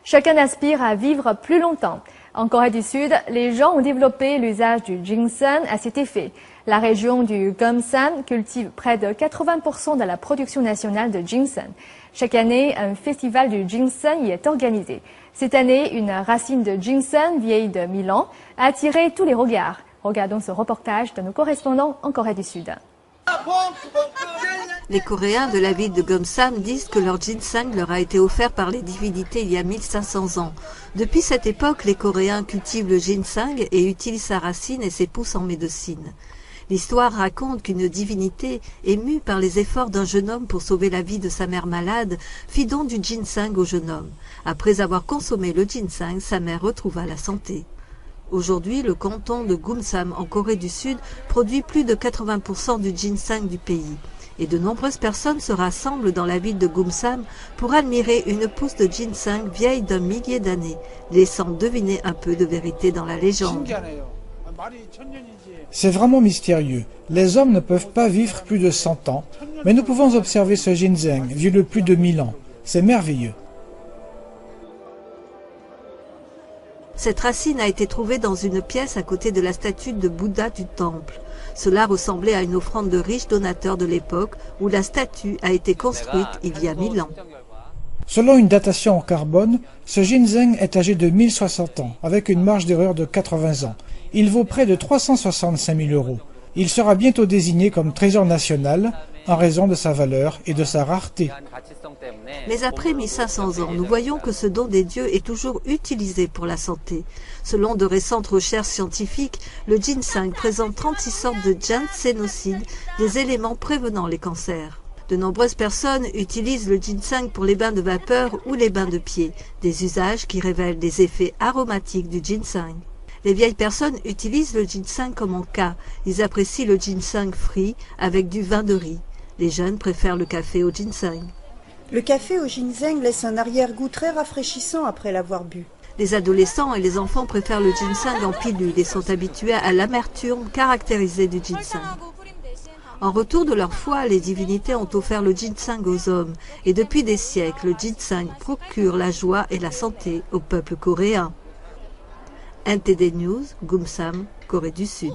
Chacun aspire à vivre plus longtemps. En Corée du Sud, les gens ont développé l'usage du ginseng à cet effet. La région du Gyeongsang cultive près de 80% de la production nationale de ginseng. Chaque année, un festival du ginseng y est organisé. Cette année, une racine de ginseng vieille de 1000 ans a attiré tous les regards. Regardons ce reportage de nos correspondants en Corée du Sud. Les Coréens de la ville de Gyeongsang disent que leur ginseng leur a été offert par les divinités il y a 1500 ans. Depuis cette époque, les Coréens cultivent le ginseng et utilisent sa racine et ses pousses en médecine. L'histoire raconte qu'une divinité, émue par les efforts d'un jeune homme pour sauver la vie de sa mère malade, fit don du ginseng au jeune homme. Après avoir consommé le ginseng, sa mère retrouva la santé. Aujourd'hui, le canton de Gumsam en Corée du Sud produit plus de 80% du ginseng du pays. Et de nombreuses personnes se rassemblent dans la ville de Gumsam pour admirer une pousse de ginseng vieille d'un millier d'années, laissant deviner un peu de vérité dans la légende. C'est vraiment mystérieux. Les hommes ne peuvent pas vivre plus de 100 ans, mais nous pouvons observer ce ginseng, vieux de plus de 1000 ans. C'est merveilleux. Cette racine a été trouvée dans une pièce à côté de la statue de Bouddha du temple. Cela ressemblait à une offrande de riches donateurs de l'époque où la statue a été construite il y a 1000 ans. Selon une datation en carbone, ce ginseng est âgé de 1060 ans, avec une marge d'erreur de 80 ans. Il vaut près de 365 000 €. Il sera bientôt désigné comme trésor national en raison de sa valeur et de sa rareté. Mais après 1500 ans, nous voyons que ce don des dieux est toujours utilisé pour la santé. Selon de récentes recherches scientifiques, le ginseng présente 36 sortes de ginsénocides, des éléments prévenant les cancers. De nombreuses personnes utilisent le ginseng pour les bains de vapeur ou les bains de pieds, des usages qui révèlent des effets aromatiques du ginseng. Les vieilles personnes utilisent le ginseng comme en cas. Ils apprécient le ginseng frit avec du vin de riz. Les jeunes préfèrent le café au ginseng. Le café au ginseng laisse un arrière-goût très rafraîchissant après l'avoir bu. Les adolescents et les enfants préfèrent le ginseng en pilule et sont habitués à l'amertume caractérisée du ginseng. En retour de leur foi, les divinités ont offert le ginseng aux hommes. Et depuis des siècles, le ginseng procure la joie et la santé au peuple coréen. NTD News, Gumsam, Corée du Sud.